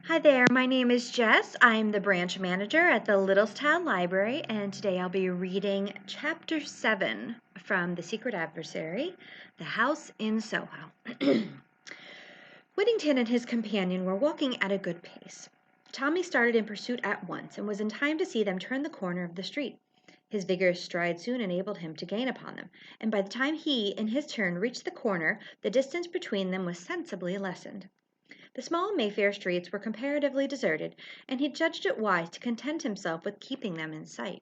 Hi there, my name is Jess. I'm the branch manager at the Littlestown Library, and today I'll be reading Chapter 7 from The Secret Adversary, The House in Soho. Whittington and his companion were walking at a good pace. Tommy started in pursuit at once and was in time to see them turn the corner of the street. His vigorous stride soon enabled him to gain upon them, and by the time he, in his turn, reached the corner, the distance between them was sensibly lessened. The small Mayfair streets were comparatively deserted, and he judged it wise to content himself with keeping them in sight.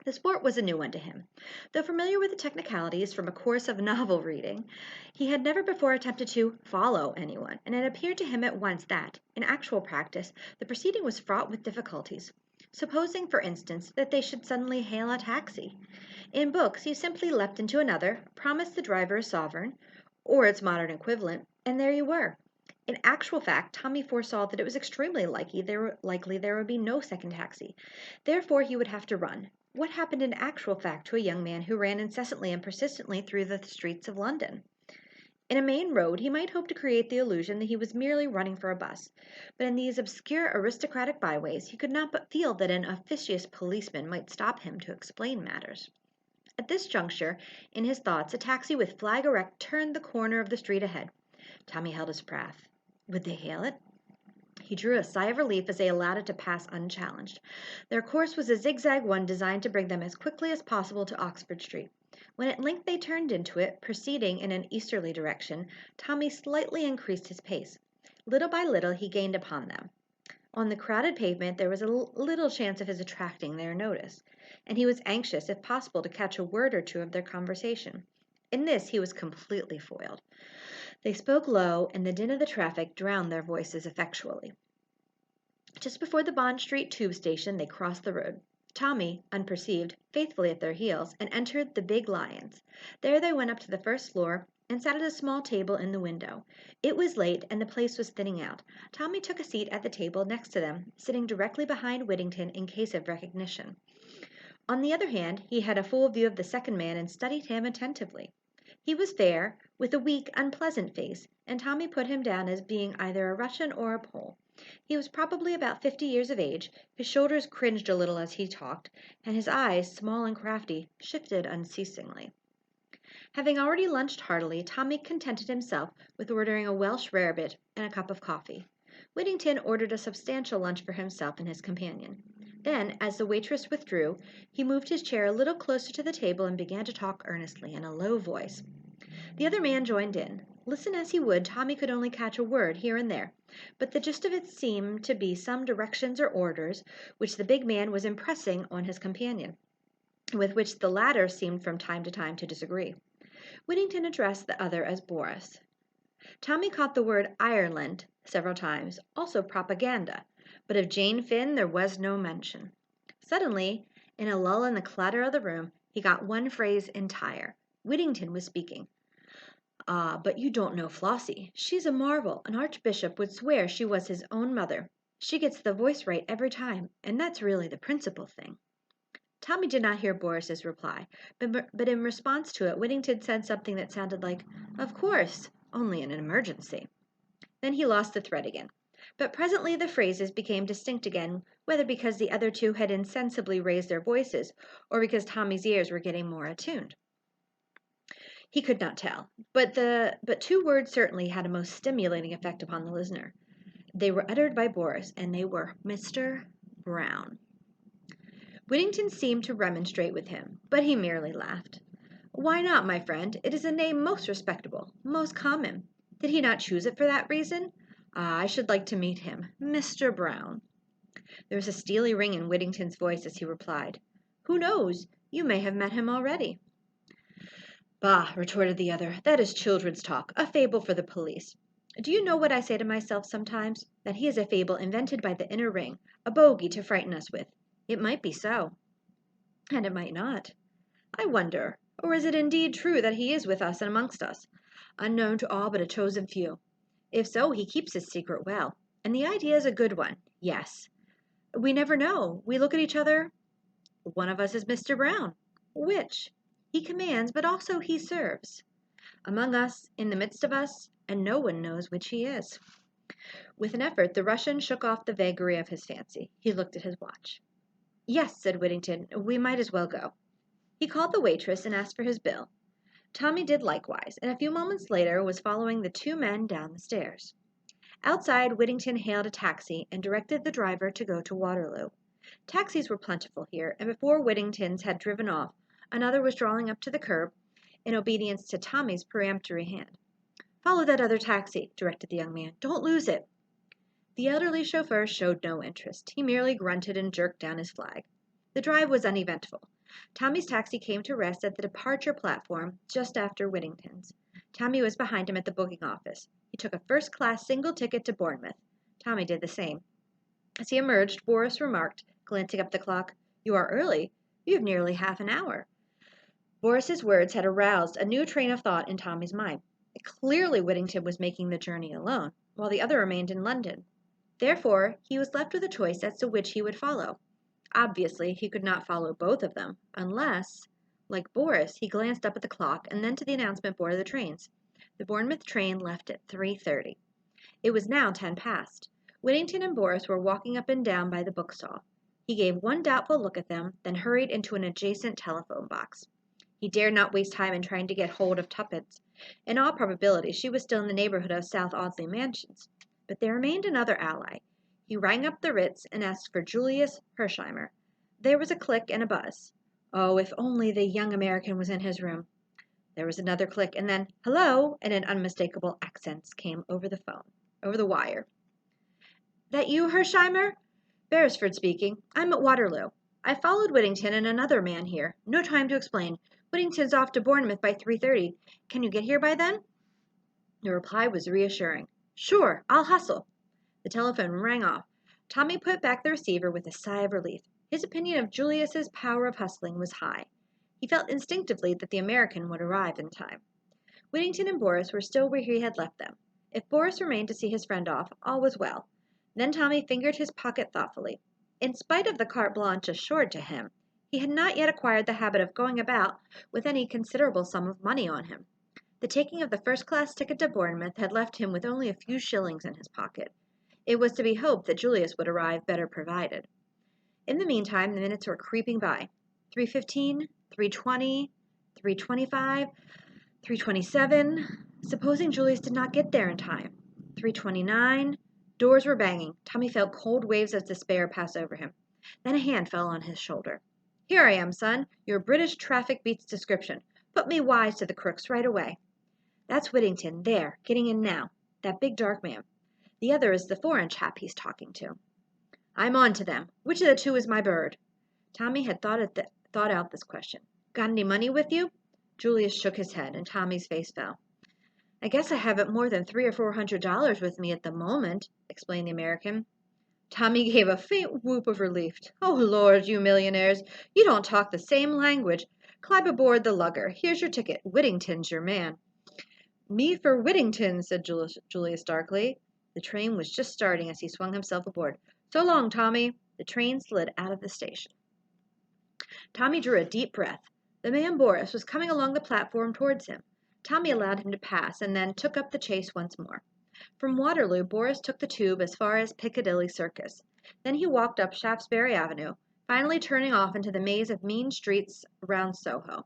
The sport was a new one to him. Though familiar with the technicalities from a course of novel reading, he had never before attempted to "follow" anyone, and it appeared to him at once that, in actual practice, the proceeding was fraught with difficulties. Supposing, for instance, that they should suddenly hail a taxi. In books you simply leapt into another, promised the driver a sovereign, or its modern equivalent, and there you were. In actual fact, Tommy foresaw that it was extremely likely there would be no second taxi. Therefore he would have to run. What happened in actual fact to a young man who ran incessantly and persistently through the streets of London? In a main road he might hope to create the illusion that he was merely running for a bus, but in these obscure aristocratic byways he could not but feel that an officious policeman might stop him to explain matters. At this juncture in his thoughts a taxi with flag erect turned the corner of the street ahead. Tommy held his breath. Would they hail it? He drew a sigh of relief as they allowed it to pass unchallenged. Their course was a zigzag one designed to bring them as quickly as possible to Oxford Street. When at length they turned into it, proceeding in an easterly direction, Tommy slightly increased his pace. Little by little he gained upon them. On the crowded pavement there was little chance of his attracting their notice, and he was anxious, if possible, to catch a word or two of their conversation. In this he was completely foiled. They spoke low, and the din of the traffic drowned their voices effectually. Just before the Bond Street tube station they crossed the road. Tommy, unperceived, faithfully at their heels, and entered the Big Lions. There they went up to the first floor and sat at a small table in the window. It was late, and the place was thinning out. Tommy took a seat at the table next to them, sitting directly behind Whittington in case of recognition. On the other hand, he had a full view of the second man and studied him attentively. He was fair, with a weak, unpleasant face, and Tommy put him down as being either a Russian or a Pole. He was probably about 50 years of age, his shoulders cringed a little as he talked, and his eyes, small and crafty, shifted unceasingly. Having already lunched heartily, Tommy contented himself with ordering a Welsh rarebit and a cup of coffee. Whittington ordered a substantial lunch for himself and his companion. Then, as the waitress withdrew, he moved his chair a little closer to the table and began to talk earnestly in a low voice. The other man joined in. Listen as he would, Tommy could only catch a word here and there, but the gist of it seemed to be some directions or orders which the big man was impressing on his companion, with which the latter seemed from time to time to disagree. Whittington addressed the other as Boris. Tommy caught the word Ireland several times, also propaganda, but of Jane Finn there was no mention. Suddenly, in a lull in the clatter of the room, he got one phrase entire. Whittington was speaking. "Ah, but you don't know Flossie. She's a marvel. An archbishop would swear she was his own mother. She gets the voice right every time, and that's really the principal thing." Tommy did not hear Boris's reply, but in response to it, Whittington said something that sounded like, "Of course, only in an emergency." Then he lost the thread again. But presently the phrases became distinct again, whether because the other two had insensibly raised their voices, or because Tommy's ears were getting more attuned. He could not tell, but two words certainly had a most stimulating effect upon the listener. They were uttered by Boris, and they were Mr. Brown. Whittington seemed to remonstrate with him, but he merely laughed. "Why not, my friend? It is a name most respectable, most common. Did he not choose it for that reason? Ah, I should like to meet him. Mr. Brown." There was a steely ring in Whittington's voice as he replied, "Who knows? You may have met him already." "Bah!" retorted the other. "That is children's talk, a fable for the police. Do you know what I say to myself sometimes? That he is a fable invented by the inner ring, a bogey to frighten us with. It might be so, and it might not. I wonder, or is it indeed true that he is with us and amongst us, unknown to all but a chosen few? If so, he keeps his secret well, and the idea is a good one. Yes. We never know. We look at each other. One of us is Mr. Brown. Which? He commands, but also he serves. Among us, in the midst of us, and no one knows which he is." With an effort, the Russian shook off the vagary of his fancy. He looked at his watch. "Yes," said Whittington, "we might as well go." He called the waitress and asked for his bill. Tommy did likewise, and a few moments later was following the two men down the stairs. Outside, Whittington hailed a taxi and directed the driver to go to Waterloo. Taxis were plentiful here, and before Whittington's had driven off, another was drawing up to the curb in obedience to Tommy's peremptory hand. "Follow that other taxi," directed the young man. "Don't lose it." The elderly chauffeur showed no interest. He merely grunted and jerked down his flag. The drive was uneventful. Tommy's taxi came to rest at the departure platform just after Whittington's. Tommy was behind him at the booking office. He took a first-class single ticket to Bournemouth. Tommy did the same. As he emerged, Boris remarked, glancing up the clock, "You are early. You have nearly half an hour." Boris's words had aroused a new train of thought in Tommy's mind. Clearly Whittington was making the journey alone, while the other remained in London. Therefore, he was left with a choice as to which he would follow. Obviously, he could not follow both of them, unless, like Boris, he glanced up at the clock and then to the announcement board of the trains. The Bournemouth train left at 3:30. It was now 10 past. Whittington and Boris were walking up and down by the bookstall. He gave one doubtful look at them, then hurried into an adjacent telephone box. He dared not waste time in trying to get hold of Tuppence. In all probability, she was still in the neighborhood of South Audley Mansions. But there remained another ally. He rang up the Ritz and asked for Julius Hersheimer. There was a click and a buzz. Oh, if only the young American was in his room. There was another click, and then "Hello," and in unmistakable accents came over the wire. "That you, Hersheimer?" "Beresford speaking. I'm at Waterloo. I followed Whittington and another man here. No time to explain. Whittington's off to Bournemouth by 3:30. Can you get here by then?" The reply was reassuring. "Sure, I'll hustle." The telephone rang off. Tommy put back the receiver with a sigh of relief. His opinion of Julius's power of hustling was high. He felt instinctively that the American would arrive in time. Whittington and Boris were still where he had left them. If Boris remained to see his friend off, all was well. Then Tommy fingered his pocket thoughtfully. In spite of the carte blanche assured to him, he had not yet acquired the habit of going about with any considerable sum of money on him. The taking of the first-class ticket to Bournemouth had left him with only a few shillings in his pocket. It was to be hoped that Julius would arrive better provided. In the meantime, the minutes were creeping by. 3:15, 3:20, 3:25, 3:27. Supposing Julius did not get there in time. 3:29. Doors were banging. Tommy felt cold waves of despair pass over him. Then a hand fell on his shoulder. "Here I am, son. Your British traffic beats description. Put me wise to the crooks right away." "That's Whittington, there, getting in now. That big dark man. The other is the foreign chap he's talking to." "I'm on to them. Which of the two is my bird?" Tommy had thought out this question. "Got any money with you?" Julius shook his head, and Tommy's face fell. "I guess I haven't more than $300 or $400 with me at the moment," explained the American. Tommy gave a faint whoop of relief. "Oh, Lord, you millionaires, you don't talk the same language. Climb aboard the lugger. Here's your ticket. Whittington's your man." "Me for Whittington," said Julius darkly. The train was just starting as he swung himself aboard. "So long, Tommy." The train slid out of the station. Tommy drew a deep breath. The man Boris was coming along the platform towards him. Tommy allowed him to pass and then took up the chase once more. From Waterloo, Boris took the tube as far as Piccadilly Circus. Then he walked up Shaftesbury Avenue, finally turning off into the maze of mean streets round Soho.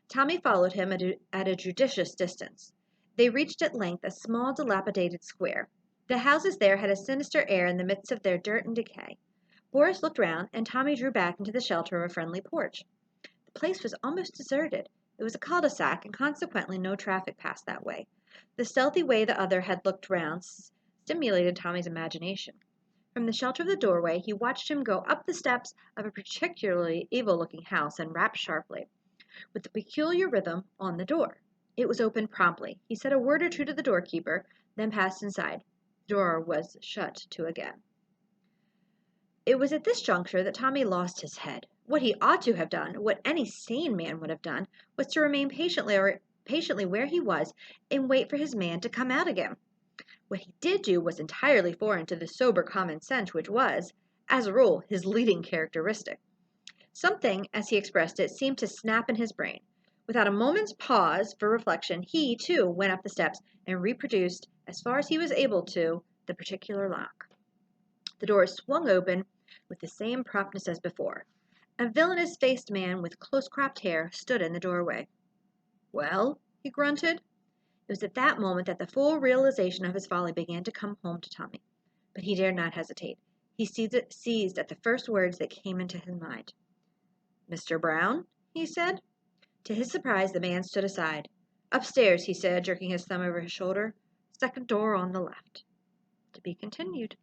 Tommy followed him at a judicious distance. They reached at length a small dilapidated square. The houses there had a sinister air in the midst of their dirt and decay. Boris looked round, and Tommy drew back into the shelter of a friendly porch. The place was almost deserted. It was a cul-de-sac, and consequently no traffic passed that way. The stealthy way the other had looked round stimulated Tommy's imagination. From the shelter of the doorway, he watched him go up the steps of a particularly evil-looking house and rap sharply, with a peculiar rhythm, on the door. It was opened promptly. He said a word or two to the doorkeeper, then passed inside. The door was shut to again. It was at this juncture that Tommy lost his head. What he ought to have done, what any sane man would have done, was to remain patiently where he was and wait for his man to come out again. What he did do was entirely foreign to the sober common sense which was, as a rule, his leading characteristic. Something, as he expressed it, seemed to snap in his brain. Without a moment's pause for reflection, he, too, went up the steps and reproduced, as far as he was able to, the particular lock. The door swung open with the same promptness as before. A villainous-faced man with close-cropped hair stood in the doorway. "Well?" he grunted. It was at that moment that the full realization of his folly began to come home to Tommy. But he dared not hesitate. He seized at the first words that came into his mind. "Mr. Brown?" he said. To his surprise, the man stood aside. "Upstairs," he said, jerking his thumb over his shoulder. "Second door on the left." To be continued.